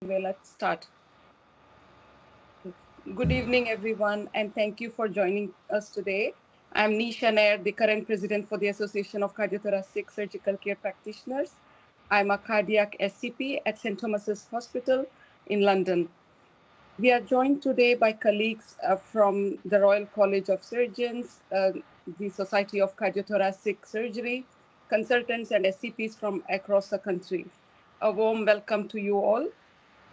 Let's start. Good evening, everyone, and thank you for joining us today. I'm Nisha Nair, the current president for the Association of Cardiothoracic Surgical Care Practitioners. I'm a cardiac SCP at St. Thomas's Hospital in London. We are joined today by colleagues from the Royal College of Surgeons, the Society of Cardiothoracic Surgery, consultants and SCPs from across the country. A warm welcome to you all.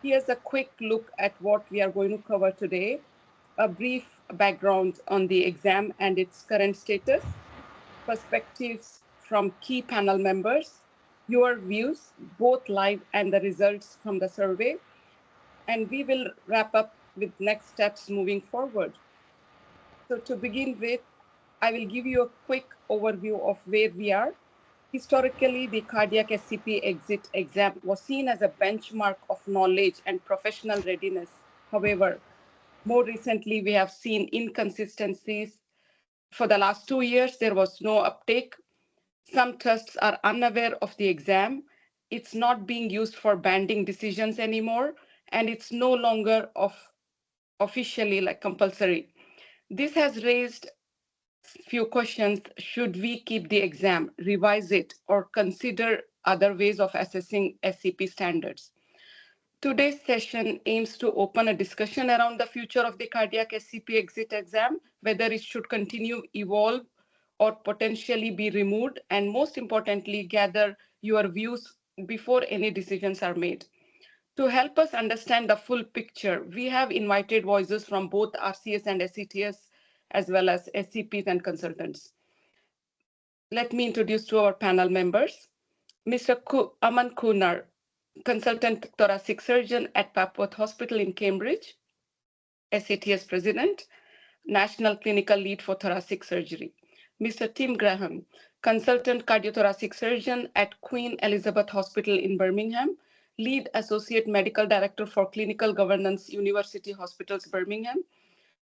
Here's a quick look at what we are going to cover today, a brief background on the exam and its current status, perspectives from key panel members, your views, both live and the results from the survey, and we will wrap up with next steps moving forward. So to begin with, I will give you a quick overview of where we are. Historically, the cardiac SCP exit exam was seen as a benchmark of knowledge and professional readiness. However, more recently, we have seen inconsistencies. For the last 2 years, there was no uptake. Some trusts are unaware of the exam. It's not being used for banding decisions anymore, and it's no longer officially compulsory. This has raised few questions. Should we keep the exam, revise it, or consider other ways of assessing SCP standards? Today's session aims to open a discussion around the future of the cardiac SCP exit exam, whether it should continue, evolve, or potentially be removed, and most importantly, gather your views before any decisions are made. To help us understand the full picture, we have invited voices from both RCS and SCTS, as well as SCPs and consultants. Let me introduce to our panel members. Mr. Aman Kunar, consultant thoracic surgeon at Papworth Hospital in Cambridge, SCTS president, national clinical lead for thoracic surgery. Mr. Tim Graham, consultant cardiothoracic surgeon at Queen Elizabeth Hospital in Birmingham, lead associate medical director for clinical governance, University Hospitals Birmingham,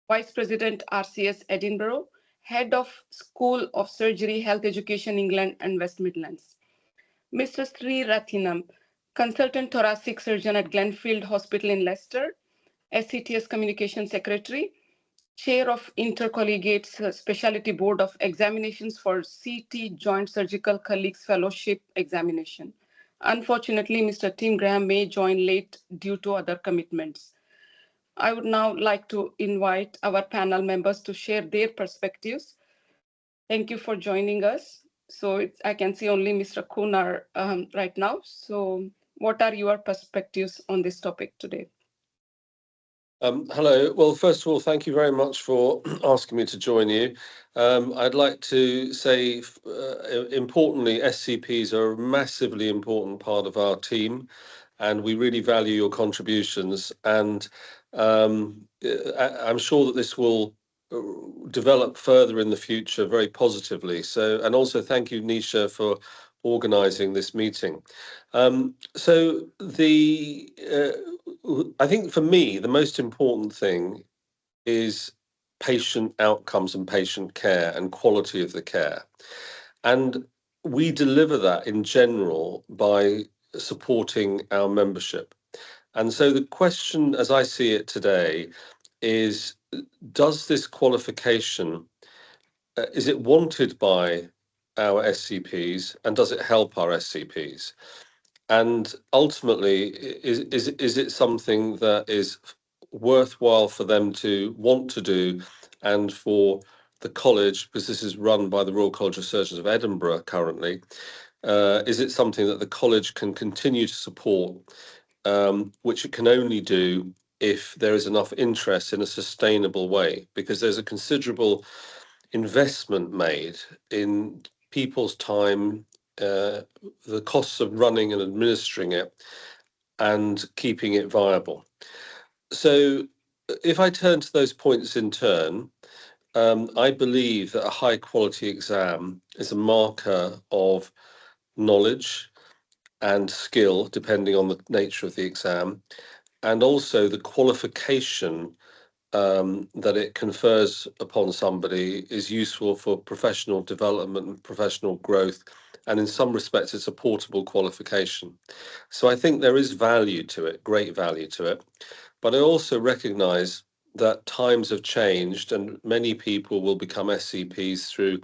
vice president RCS Edinburgh, head of School of Surgery, Health Education England and West Midlands. Mr. Sri Rathinam, consultant thoracic surgeon at Glenfield Hospital in Leicester, SCTS communication secretary, chair of Intercollegiate's Specialty Board of Examinations for CT Joint Surgical Colleagues Fellowship Examination. Unfortunately, Mr. Tim Graham may join late due to other commitments. I would now like to invite our panel members to share their perspectives. Thank you for joining us. So I can see only Mr. Kunar right now. So what are your perspectives on this topic today? Hello. Well, first of all, thank you very much for asking me to join you. I'd like to say, importantly, SCPs are a massively important part of our team, and we really value your contributions. And I'm sure that this will develop further in the future very positively. So, and also thank you, Nisha, for organising this meeting. I think for me, the most important thing is patient outcomes and patient care and quality of the care. And we deliver that in general by supporting our membership. And so the question, as I see it today, is, does this qualification, is it wanted by our SCPs, and does it help our SCPs? And ultimately, is it something that is worthwhile for them to want to do, and for the college, because this is run by the Royal College of Surgeons of Edinburgh currently, is it something that the college can continue to support, which it can only do if there is enough interest in a sustainable way, because there's a considerable investment made in people's time, the costs of running and administering it, and keeping it viable. So if I turn to those points in turn, I believe that a high quality exam is a marker of knowledge and skill, depending on the nature of the exam, and also the qualification that it confers upon somebody is useful for professional development and professional growth, and in some respects it's a portable qualification. So I think there is value to it, great value to it, but I also recognise that times have changed and many people will become SCPs through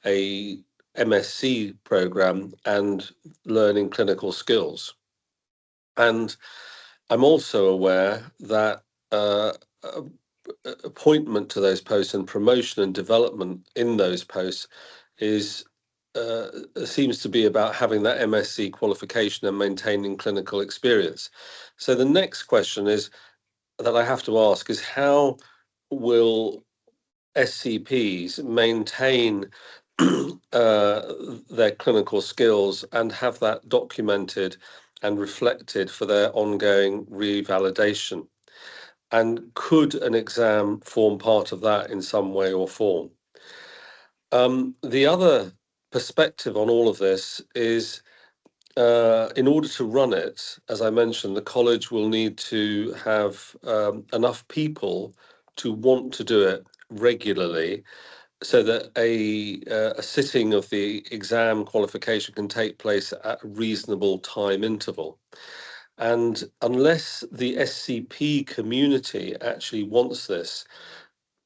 a MSc programme and learning clinical skills. And I'm also aware that appointment to those posts and promotion and development in those posts is seems to be about having that MSc qualification and maintaining clinical experience. So the next question is that I have to ask is, how will SCPs maintain their clinical skills and have that documented and reflected for their ongoing revalidation? And could an exam form part of that in some way or form? The other perspective on all of this is, in order to run it, as I mentioned, the college will need to have enough people to want to do it regularly, so that a sitting of the exam qualification can take place at a reasonable time interval. And unless the SCP community actually wants this,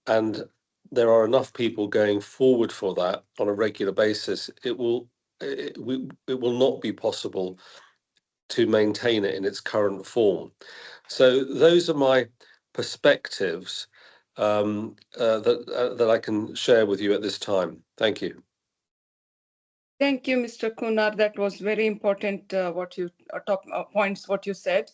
and there are enough people going forward for that on a regular basis, it will not be possible to maintain it in its current form. So those are my perspectives that I can share with you at this time. Thank you. Thank you, Mr. Kunar. That was very important, points what you said.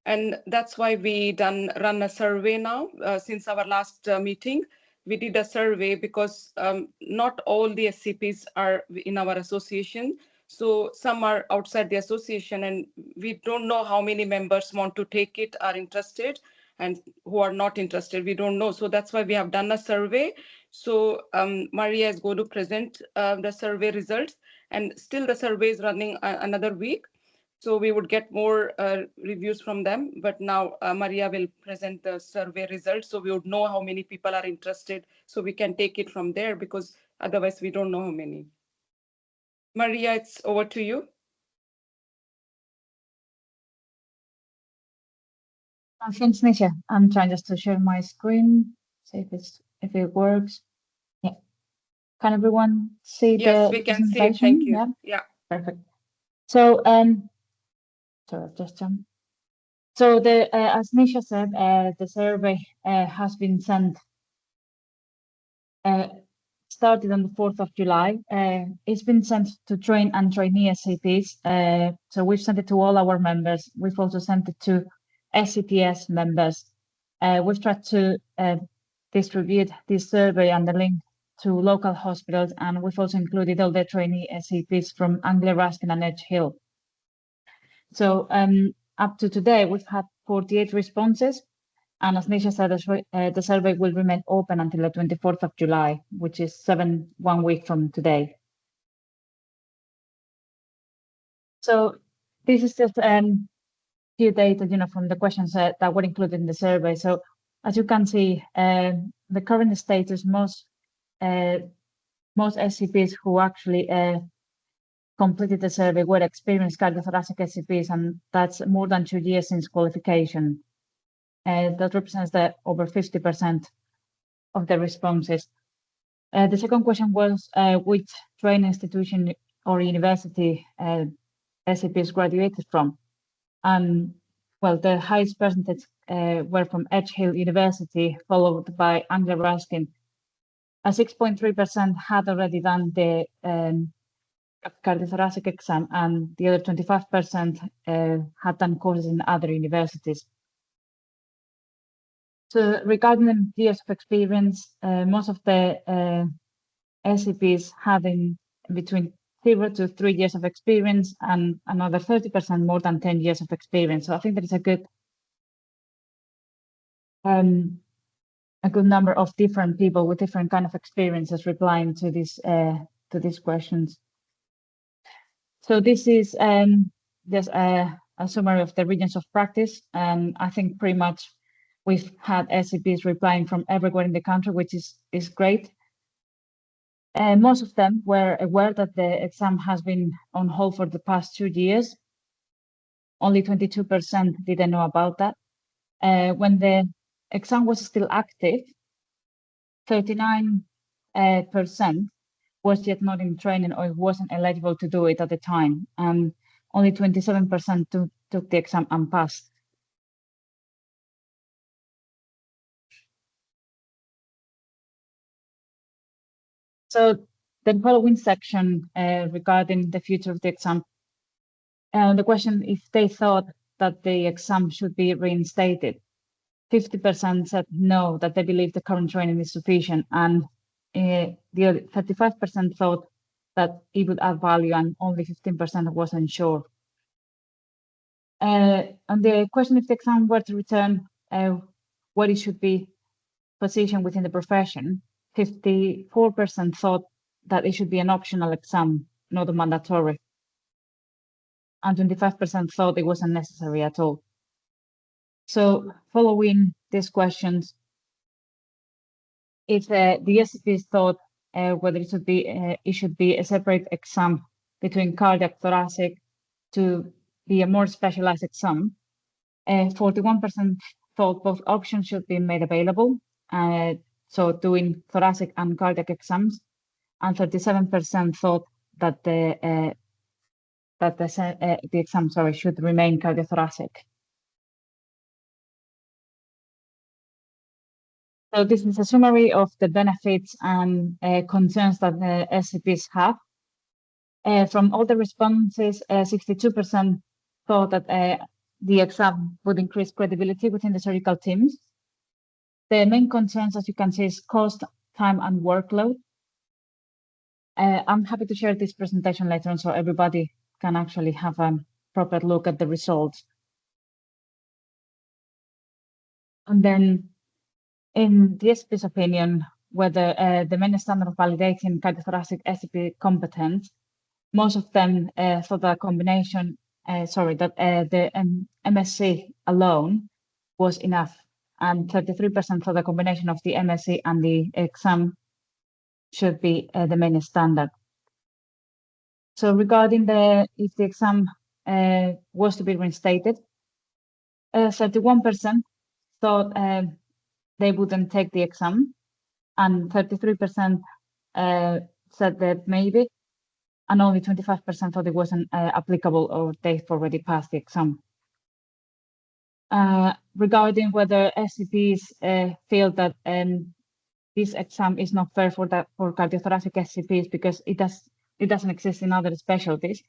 And that's why we run a survey now. Since our last meeting, we did a survey because not all the SCPs are in our association. So some are outside the association, and we don't know how many members want to take it, are interested, and who are not interested. We don't know. So that's why we have done a survey. So Maria is going to present the survey results, and still the survey is running another week. So we would get more reviews from them. But now Maria will present the survey results. So we would know how many people are interested. So we can take it from there, because otherwise we don't know how many. Maria, it's over to you. Thanks, Nisha. I'm trying just to share my screen, see if it works. Yeah. Can everyone see yes, the we can presentation? See. Thank you. Yeah. Yeah. Perfect. So sorry, I've just jumped. So as Nisha said, the survey has been sent. Started on the 4th of July. It's been sent to train and trainee SCPs. So we've sent it to all our members. We've also sent it to SCTS members. We've tried to distribute this survey and the link to local hospitals, and we've also included all the trainee SCPs from Anglia Ruskin and Edge Hill. So up to today, we've had 48 responses. And as Nisha said, the survey will remain open until the 24th of July, which is 1 week from today. So this is just few data, from the questions that were included in the survey. So as you can see, the current status, most SCPs who actually completed the survey were experienced cardiothoracic SCPs, and that's more than 2 years since qualification. That represents over 50% of the responses. The second question was which training institution or university SCPs graduated from. Well, the highest percentage were from Edge Hill University, followed by Anglia Ruskin. 6.3% had already done the cardiothoracic exam, and the other 25% had done courses in other universities. So regarding the years of experience, most of the SCPs having between 0 to 3 years of experience, and another 30% more than 10 years of experience. So I think that is a good number of different people with different kind of experiences replying to these questions. So this is just a summary of the regions of practice, and I think pretty much We've had SCPs replying from everywhere in the country, which is great. Most of them were aware that the exam has been on hold for the past 2 years. Only 22% didn't know about that. When the exam was still active, 39% was yet not in training or wasn't eligible to do it at the time, and only 27% took the exam and passed. So the following section regarding the future of the exam, the question if they thought that the exam should be reinstated. 50% said no, that they believe the current training is sufficient, and the 35% thought that it would add value, and only 15% wasn't sure. On the question if the exam were to return, what it should be positioned within the profession, 54% thought that it should be an optional exam, not a mandatory, and 25% thought it wasn't necessary at all. So following these questions, if the SCPs thought whether it should be a separate exam between cardiac thoracic to be a more specialized exam, 41% thought both options should be made available, so doing thoracic and cardiac exams, and 37% thought that the exam should remain cardiothoracic. So this is a summary of the benefits and concerns that the SCPs have. From all the responses, 62% thought that the exam would increase credibility within the surgical teams. The main concerns, as you can see, is cost, time, and workload. I'm happy to share this presentation later on so everybody can actually have a proper look at the results. And then, in the SCP's opinion, whether the main standard of validating cardiothoracic SCP competence, most of them thought that combination, the MSc alone was enough, and 33% thought the combination of the MSc and the exam should be the main standard. So regarding if the exam was to be reinstated, 31% thought they wouldn't take the exam, and 33% said that maybe, and only 25% thought it wasn't applicable or they've already passed the exam. Regarding whether SCPs feel that this exam is not fair for cardiothoracic SCPs because it doesn't exist in other specialties,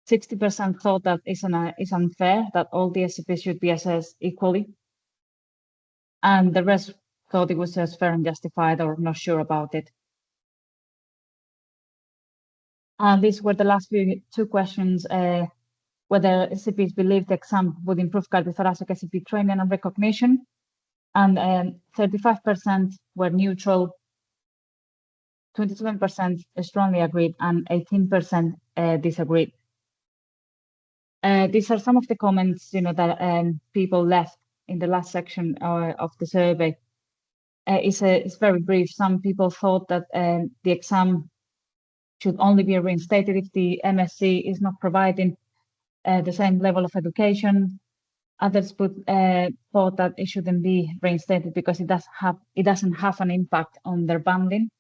60% thought that it's unfair, that all the SCPs should be assessed equally, and the rest thought it was just fair and justified or not sure about it. And these were the last two questions, whether SCPs believe the exam would improve cardiothoracic SCP training and recognition, and 35% were neutral, 27% strongly agreed, and 18% disagreed. These are some of the comments, that people left in the last section of the survey. It's very brief. Some people thought that the exam should only be reinstated if the MSc is not providing the same level of education. Others thought that it shouldn't be reinstated because it doesn't have an impact on their banding.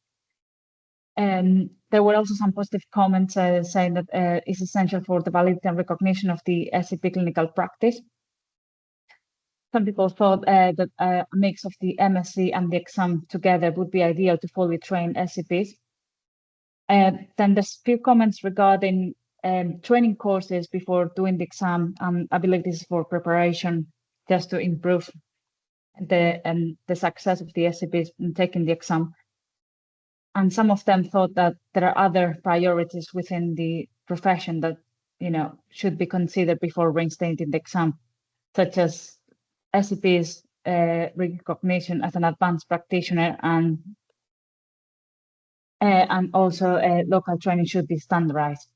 And there were also some positive comments saying that it's essential for the validity and recognition of the SCP clinical practice. Some people thought that a mix of the MSc and the exam together would be ideal to fully train SCPs. Then there's a few comments regarding training courses before doing the exam. I believe this is for preparation, just to improve the success of the SCPs in taking the exam. And some of them thought that there are other priorities within the profession that should be considered before reinstating the exam, such as SCP's recognition as an advanced practitioner, and also local training should be standardized.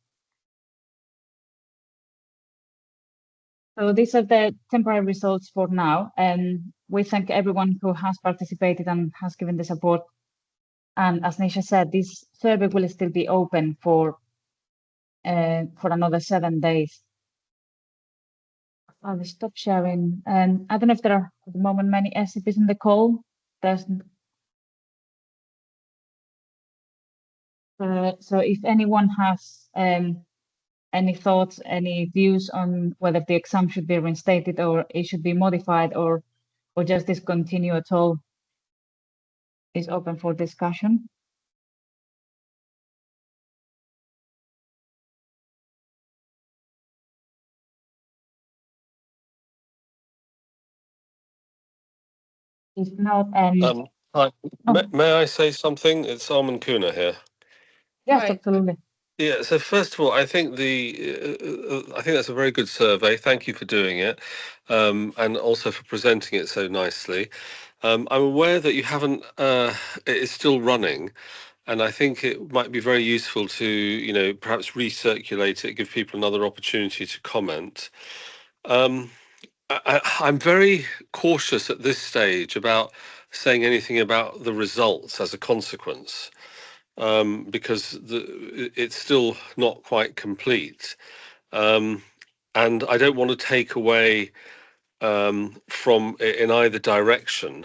So these are the temporary results for now. And we thank everyone who has participated and has given the support. And as Nisha said, this survey will still be open for another 7 days. I will stop sharing. And I don't know if there are at the moment many SCPs in the call. So if anyone has any thoughts, any views on whether the exam should be reinstated or it should be modified or just discontinue at all, is open for discussion. If not, Hi. May I say something? It's Armin Kuna here. Yes, Hi. absolutely. Yeah. So first of all, I think that's a very good survey. Thank you for doing it, and also for presenting it so nicely. I'm aware that you haven't. It's still running, and I think it might be very useful to perhaps recirculate it, give people another opportunity to comment. I'm very cautious at this stage about saying anything about the results as a consequence, because it's still not quite complete. And I don't want to take away from in either direction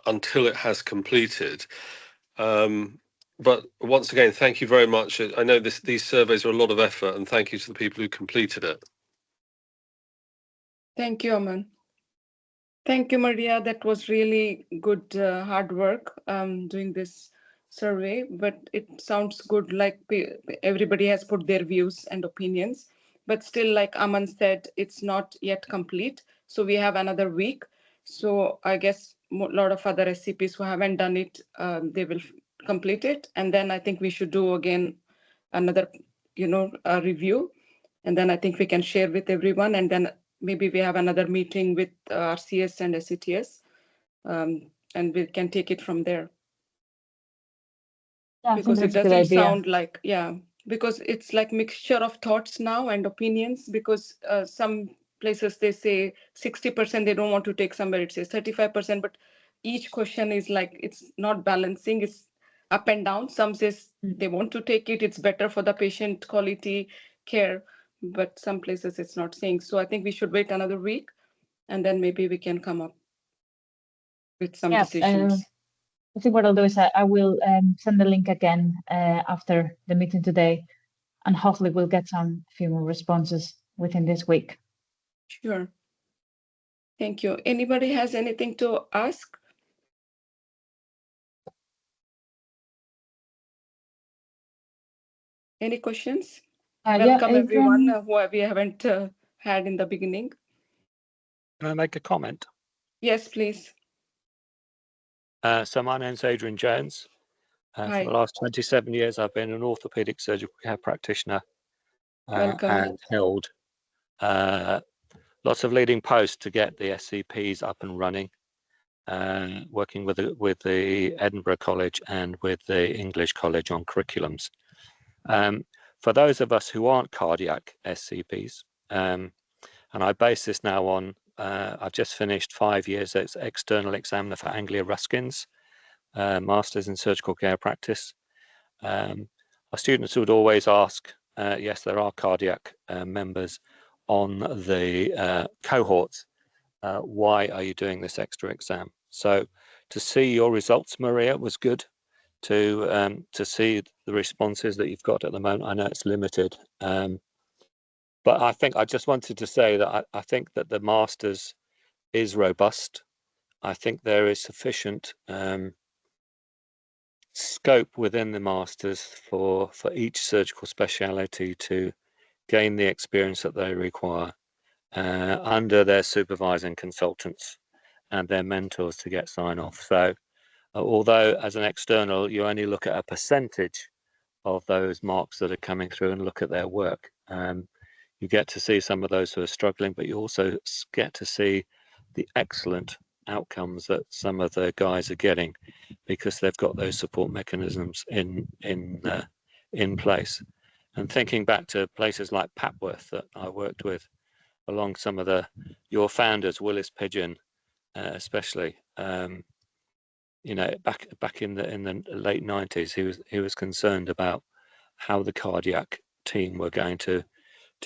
until it has completed. But once again, thank you very much. I know these surveys are a lot of effort, and thank you to the people who completed it. Thank you, Aman. Thank you, Maria. That was really good, hard work doing this survey, but it sounds good, like everybody has put their views and opinions, but still, like Aman said, it's not yet complete. So we have another week. So I guess a lot of other SCPs who haven't done it, they will complete it. And then I think we should do again another, review. And then I think we can share with everyone. And then maybe we have another meeting with RCS and SCTS, and we can take it from there. Yeah, because it doesn't sound like, because it's like mixture of thoughts now and opinions, because some places they say 60% they don't want to take, somewhere it says 35%, but each question is like, it's not balancing, it's up and down. Some says they want to take it, it's better for the patient quality care, but some places it's not saying. So I think we should wait another week, and then maybe we can come up with some decisions. I think what I'll do is I will send the link again after the meeting today, and hopefully we'll get a few more responses within this week. Sure. Thank you. Anybody has anything to ask? Any questions? Welcome everyone who we haven't had in the beginning. Can I make a comment? Yes, please. So my name's Adrian Jones. For the last 27 years, I've been an orthopedic surgical care practitioner and held lots of leading posts to get the SCPs up and running, working with the Edinburgh College and with the English College on curriculums. For those of us who aren't cardiac SCPs, and I base this now on, I've just finished 5 years as external examiner for Anglia Ruskin's Masters in Surgical Care Practice. Our students would always ask, yes, there are cardiac members on the cohorts. Why are you doing this extra exam? So to see your results, Maria, was good. To see the responses that you've got at the moment. I know it's limited, but I just wanted to say that I think that the Masters is robust. I think there is sufficient scope within the Masters for each surgical speciality to gain the experience that they require under their supervising consultants and their mentors to get sign off. So although as an external you only look at a percentage of those marks that are coming through and look at their work, you get to see some of those who are struggling, but you also get to see the excellent outcomes that some of the guys are getting because they've got those support mechanisms in place. And thinking back to places like Papworth that I worked with, along some of your founders, Willis Pigeon, especially. You know, back in the late 90s, he was concerned about how the cardiac team were going to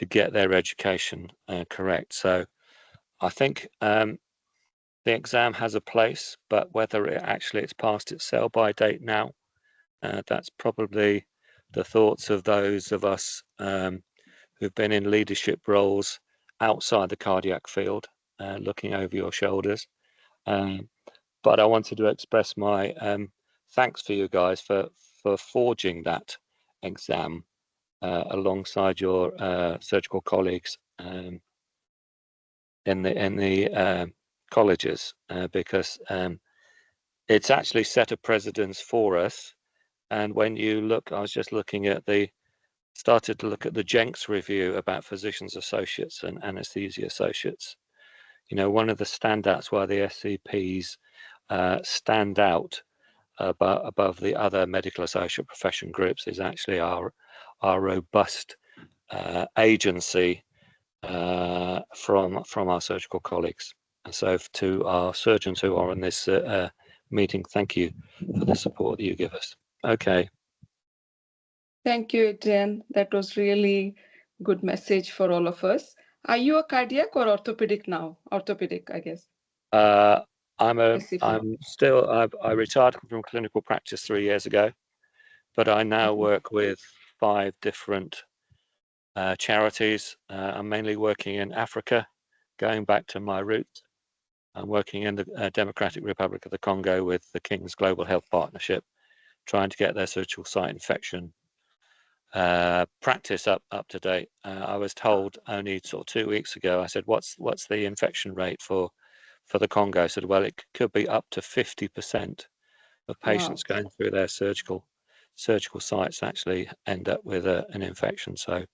get their education correct. So I think the exam has a place, but whether it's past its sell-by date now, that's probably the thoughts of those of us who've been in leadership roles outside the cardiac field, looking over your shoulders. But I wanted to express my thanks for you guys for forging that exam alongside your surgical colleagues in the colleges, because it's actually set a precedence for us. And when you look, I was just looking at started to look at the Jenks review about physicians associates and anesthesia associates. You know, one of the standouts why the SCPs stand out above the other medical associate profession groups is actually our robust agency from our surgical colleagues. And so to our surgeons who are in this meeting, thank you for the support that you give us. Okay. Thank you, Adrian. That was really good message for all of us. Are you a cardiac or orthopedic now? Orthopedic, I guess. I retired from clinical practice 3 years ago, but I now work with 5 different charities. I'm mainly working in Africa, going back to my roots. I'm working in the Democratic Republic of the Congo with the King's Global Health Partnership, trying to get their surgical site infection practice up to date. I was told only sort of 2 weeks ago, I said, what's the infection rate for the Congo? I said, well, it could be up to 50% of patients going through their surgical sites actually end up with an infection. So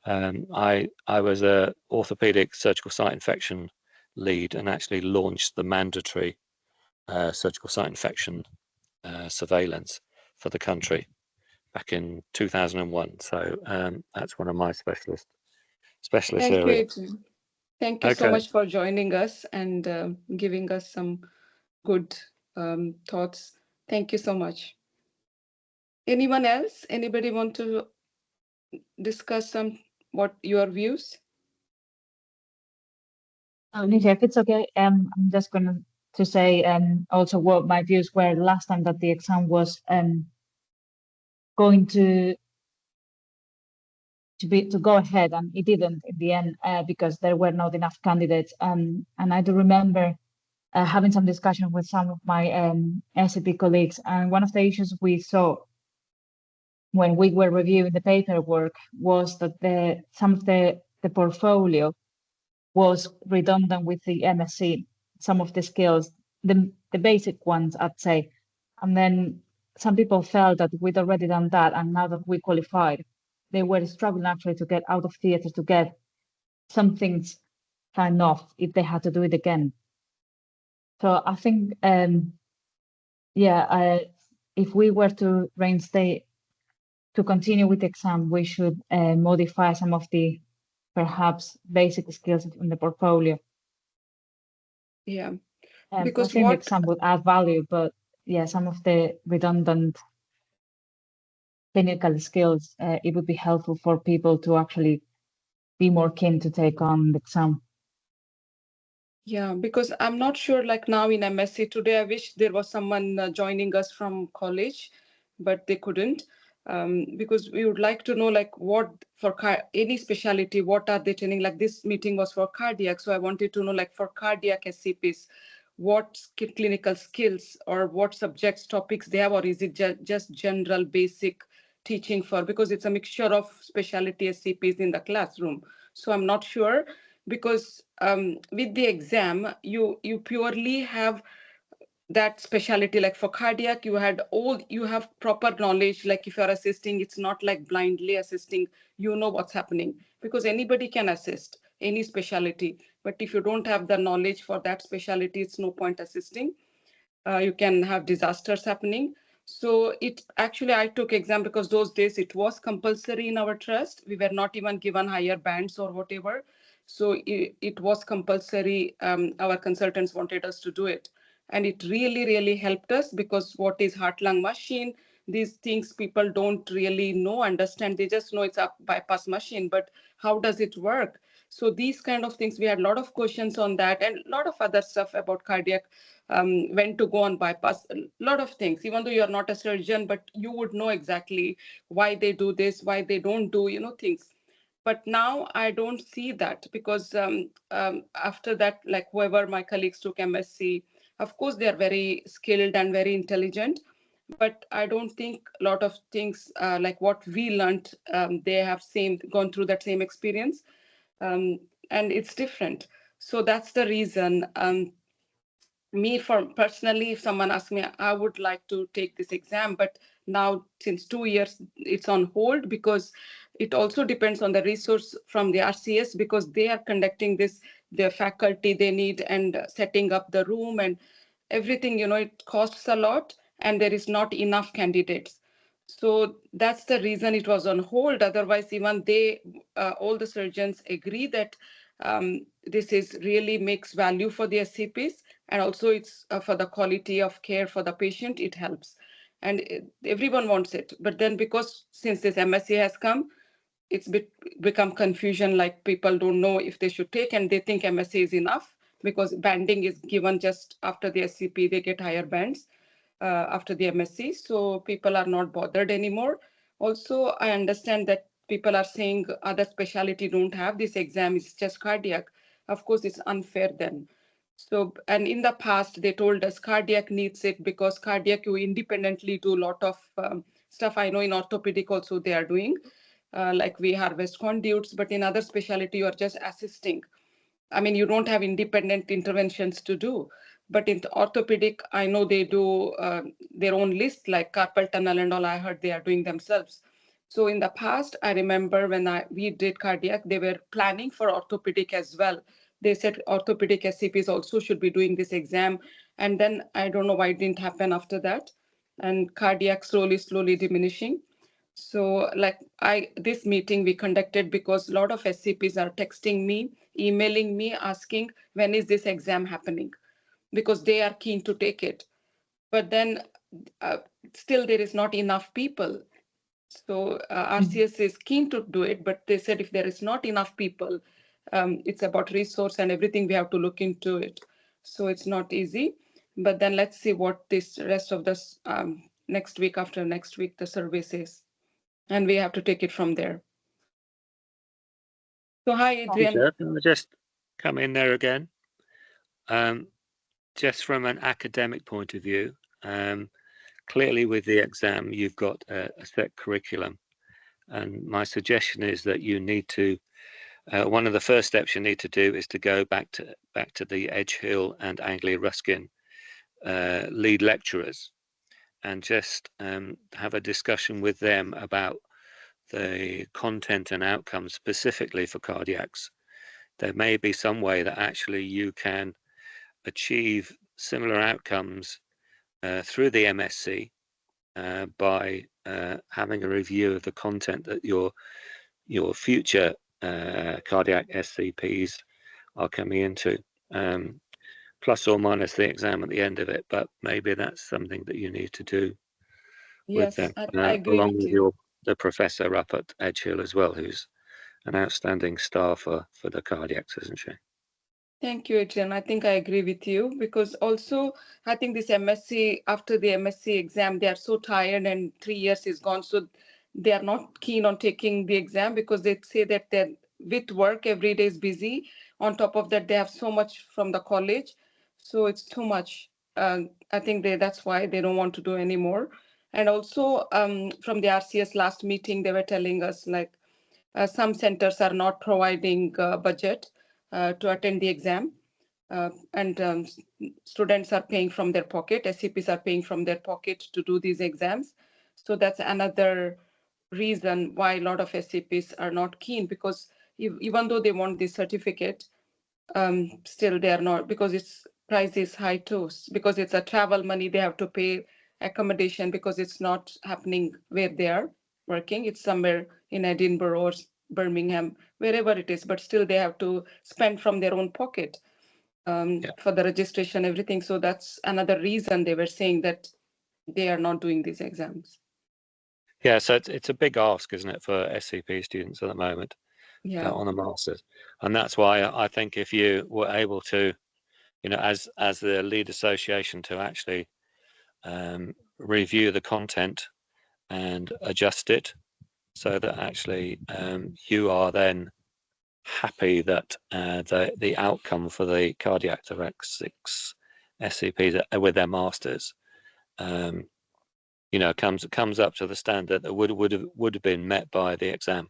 I was a orthopedic surgical site infection lead and actually launched the mandatory surgical site infection surveillance for the country back in 2001. So that's one of my specialist areas. Thank you so much for joining us and giving us some good thoughts. Thank you so much. Anyone else? Anybody want to discuss what your views? Nisha, if it's okay, I'm just going to say also what my views were last time that the exam was going to go ahead, and it didn't in the end because there were not enough candidates. And I do remember having some discussion with some of my SCP colleagues, and one of the issues we saw when we were reviewing the paperwork was that some of the portfolio was redundant with the MSc, some of the skills, the basic ones, I'd say. And then some people felt that we'd already done that, and now that we qualified, they were struggling actually to get out of theatre to get some things signed off if they had to do it again. So I think, if we were to reinstate, to continue with the exam, we should modify some of the perhaps basic skills in the portfolio. Yeah, because I think the exam would add value, but yeah, some of the redundant clinical skills, it would be helpful for people to actually be more keen to take on the exam. Yeah, because I'm not sure, like now in MSc today, I wish there was someone joining us from college, but they couldn't. Because we would like to know, like, what for any specialty, what are they training? Like this meeting was for cardiac, so I wanted to know, like for cardiac SCPs, what clinical skills or what subjects, topics they have, or is it just general basic teaching for? Because it's a mixture of specialty SCPs in the classroom, so I'm not sure. Because with the exam, you purely have that specialty. Like for cardiac, you have proper knowledge. Like if you're assisting, it's not like blindly assisting, you know what's happening, because anybody can assist any specialty. But if you don't have the knowledge for that specialty, it's no point assisting. You can have disasters happening. So I took exam because those days it was compulsory in our trust. We were not even given higher bands or whatever. So it was compulsory. Our consultants wanted us to do it. And it really, really helped us, because what is heart-lung machine, these things people don't really know, understand. They just know it's a bypass machine, but how does it work? So these kind of things, we had a lot of questions on that, and a lot of other stuff about cardiac, when to go on bypass, a lot of things. Even though you're not a surgeon, but you would know exactly why they do this, why they don't do, things. But now I don't see that, because after that, like whoever my colleagues took MSc, of course, they are very skilled and very intelligent, but I don't think a lot of things like what we learned, they have gone through that same experience, and it's different. So that's the reason. Me, for personally, if someone asks me, I would like to take this exam, but now since 2 years it's on hold, because it also depends on the resource from the RCS, because they are conducting this, the faculty they need, and setting up the room and everything, it costs a lot, and there is not enough candidates. So that's the reason it was on hold. Otherwise, even all the surgeons agree that this is really makes value for the SCPs, and also it's for the quality of care for the patient, it helps. And everyone wants it. But then, because since this MSc has come, it's become confusion, like people don't know if they should take, and they think MSc is enough, because banding is given just after the SCP, they get higher bands after the MSc. So people are not bothered anymore. Also, I understand that people are saying other specialty don't have this exam, it's just cardiac. Of course, it's unfair then. So, and in the past, they told us cardiac needs it, because cardiac, you independently do a lot of stuff. I know in orthopedic also they are doing, like we harvest conduits, but in other specialty, you are just assisting. I mean, you don't have independent interventions to do. But in orthopedic, I know they do their own list, like carpal tunnel and all. I heard they are doing themselves. So in the past, I remember when we did cardiac, they were planning for orthopedic as well. They said orthopedic SCPs also should be doing this exam. And then I don't know why it didn't happen after that. And cardiac slowly diminishing. So like this meeting we conducted because a lot of SCPs are texting me, emailing me, asking when is this exam happening, because they are keen to take it. But then still there is not enough people. So RCS is keen to do it, but they said if there is not enough people, it's about resource and everything, we have to look into it. So it's not easy. But then let's see what this rest of this next week, after next week, the survey says. And we have to take it from there. So hi, Adrian. Sure. Can I just come in there again? Just from an academic point of view, clearly with the exam, you've got a set curriculum. And my suggestion is that you need to, one of the first steps you need to do is to go back to the Edgehill and Anglia Ruskin lead lecturers, and just have a discussion with them about the content and outcomes specifically for cardiacs. There may be some way that actually you can achieve similar outcomes through the MSc by having a review of the content that your future cardiac SCPs are coming into, plus or minus the exam at the end of it. But maybe that's something that you need to do with them, I agree along with with you. the professor up at Edgehill as well, who's an outstanding staffer for the cardiacs, isn't she? Thank you, Adrian. I think I agree with you, because also I think this MSc, after the MSc exam, they are so tired and 3 years is gone. So they are not keen on taking the exam, because they say that they're with work, every day is busy. On top of that, they have so much from the college. So it's too much. I think that's why they don't want to do anymore. And also from the RCS last meeting, they were telling us like some centers are not providing budget to attend the exam. And students are paying from their pocket, SCPs are paying from their pocket to do these exams. So that's another reason why a lot of SCPs are not keen, because even though they want this certificate, still they are not, because its price is high too, because it's a travel money, they have to pay accommodation, because it's not happening where they are working, it's somewhere in Edinburgh or Birmingham, wherever it is, but still they have to spend from their own pocket for the registration, everything. So that's another reason they were saying that they are not doing these exams. Yeah, so it's a big ask, isn't it, for SCP students at the moment on the masters, and that's why I think if you were able to, as the lead association, to actually review the content and adjust it so that actually you are then happy that the outcome for the Cardiothoracic SCPs with their masters, comes up to the standard that would have been met by the exam,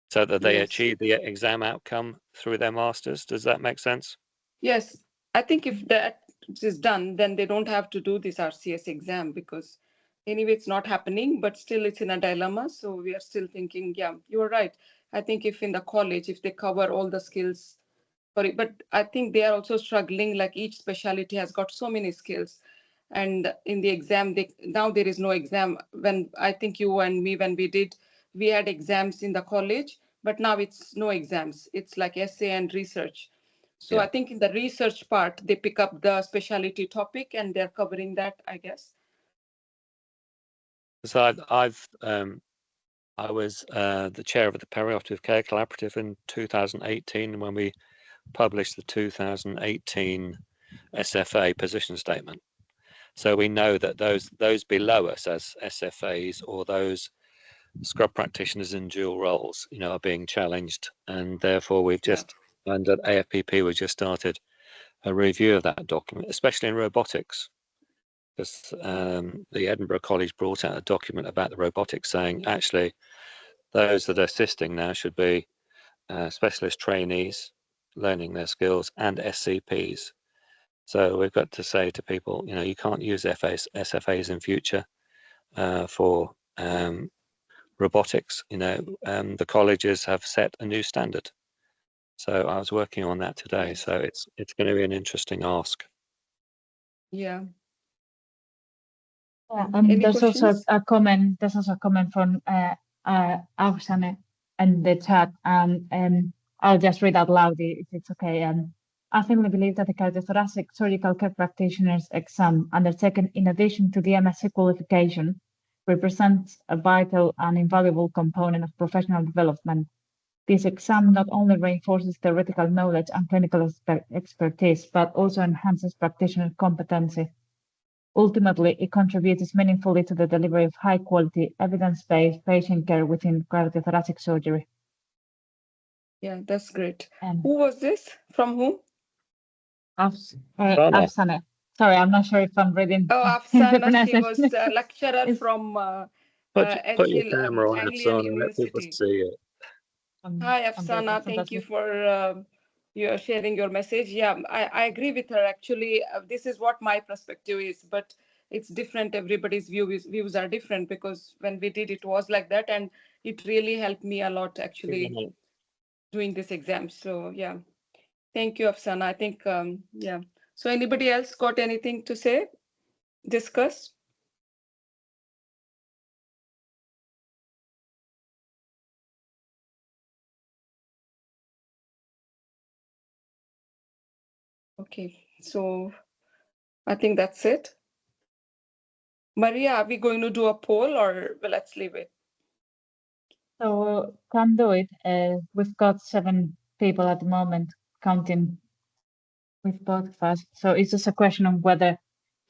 so that they achieve the exam outcome through their masters. Does that make sense? Yes, I think if that is done, then they don't have to do this RCS exam, because anyway, it's not happening, but still it's in a dilemma. So we are still thinking, yeah, you're right. I think if in the college, if they cover all the skills, but I think they are also struggling, like each specialty has got so many skills. And in the exam, now there is no exam. When I think you and me, when we had exams in the college, but now it's no exams. It's like essay and research. So I think in the research part, they pick up the specialty topic and they're covering that, I guess. So I was the chair of the Perioperative Care Collaborative in 2018 when we published the 2018 SFA position statement. So we know that those below us as SFAs, or those scrub practitioners in dual roles, are being challenged, and therefore we've just, and at AFPP we've just started a review of that document, especially in robotics, because the Edinburgh College brought out a document about the robotics saying actually those that are assisting now should be specialist trainees learning their skills and SCPs. So we've got to say to people, you can't use SFAs in future for robotics. The colleges have set a new standard. So I was working on that today. So it's going to be an interesting ask. Yeah. There's also a comment. There's also a comment from Arsane in the chat, and I'll just read out loud if it's okay. I firmly believe that the cardiothoracic surgical care practitioners exam, undertaken in addition to the MSc qualification, represents a vital and invaluable component of professional development. This exam not only reinforces theoretical knowledge and clinical expertise, but also enhances practitioner competency. Ultimately, it contributes meaningfully to the delivery of high-quality, evidence-based patient care within cardiothoracic surgery. Yeah, that's great. Who was this? From whom? Afsane. Sorry, I'm not sure if I'm reading. Oh, Afsana, she was a lecturer from Put your camera on, Anglian Afsana, and let people see it. Hi, Afsana. Thank you for your sharing your message. Yeah, I agree with her. Actually, this is what my perspective is, but it's different. Everybody's views are different, because when we did, it was like that, and it really helped me a lot, actually, doing this exam. So yeah, thank you, Afsana. I think, yeah. So anybody else got anything to say, discuss? Okay, so I think that's it. Maria, are we going to do a poll, or let's leave it? So can do it. We've got 7 people at the moment, counting with both of us. So it's just a question of whether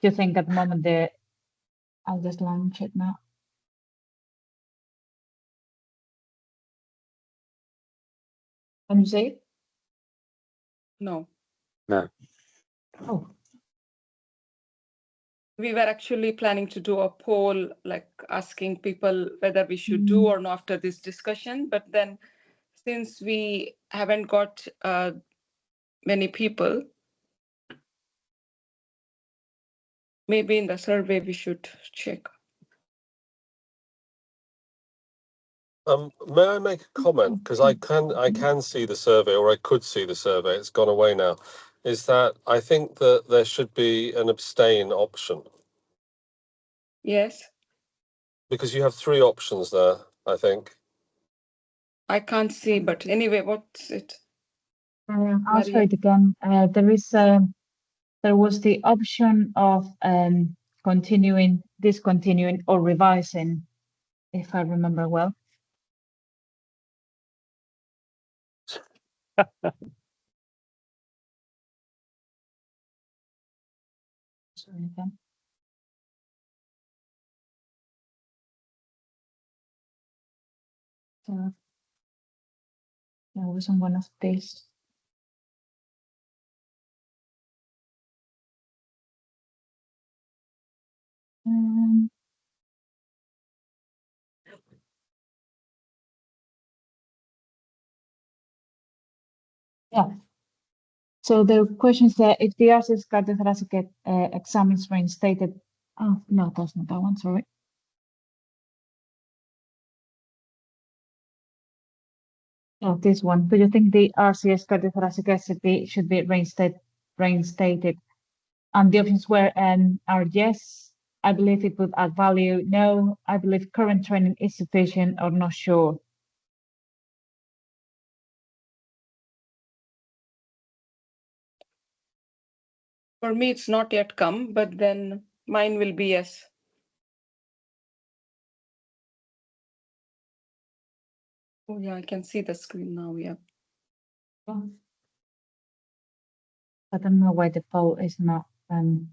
you think at the moment I'll just launch it now. Can you see it? No. No. Oh. We were actually planning to do a poll, like asking people whether we should do or not after this discussion. But then since we haven't got many people, maybe in the survey we should check. May I make a comment? Because I can see the survey, or I could see the survey. It's gone away now. Is that I think that there should be an abstain option. Yes. Because you have 3 options there, I think. I can't see, but anyway, what's it? I'll show it again. There was the option of continuing, discontinuing, or revising, if I remember well. Sorry again. So I was on one of these. Yeah. So the question is that if the RCS cardiothoracic exam is reinstated, oh no, that's not that one. Sorry. Oh, this one. Do you think the RCS cardiothoracic SCP should be reinstated? And the options were are yes, I believe it would add value, no, I believe current training is sufficient, or not sure. For me, it's not yet come, but then mine will be yes. Oh yeah, I can see the screen now, yeah. I don't know why the poll is not enough.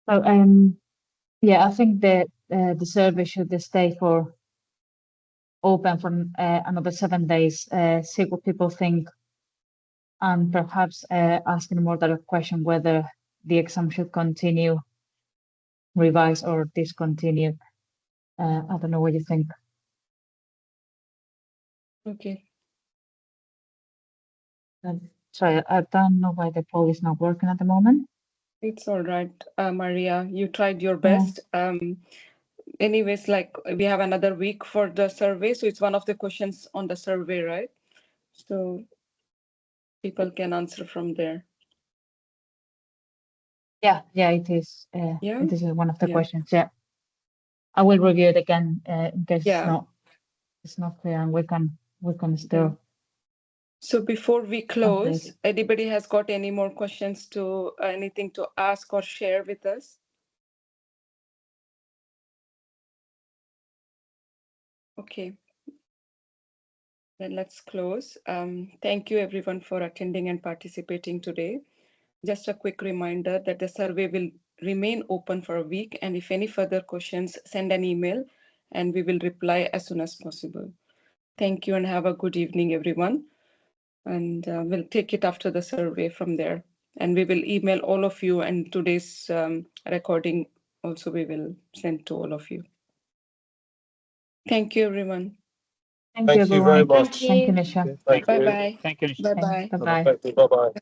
So yeah, I think that the survey should stay for open for another 7 days. See what people think, and perhaps asking more direct question whether the exam should continue, revise, or discontinue. I don't know what you think. Okay. Sorry, I don't know why the poll is not working at the moment. It's all right, Maria. You tried your best. Anyways, like we have another week for the survey, so it's one of the questions on the survey, right? So people can answer from there. Yeah, it is. Yeah, it is one of the questions. Yeah, I will review it again in case it's not clear, and we can still. Yeah. So before we close, anybody has got any more questions to anything to ask or share with us? Okay. Then let's close. Thank you everyone for attending and participating today. Just a quick reminder that the survey will remain open for a week, and if any further questions, send an email and we will reply as soon as possible. Thank you and have a good evening, everyone. And we'll take it after the survey from there. And we will email all of you, and today's recording also we will send to all of you. Thank you, everyone. Thank you very much. Thank you, Nisha. Thank you. Bye-bye. Thank you. Bye-bye. Bye-bye. Bye-bye.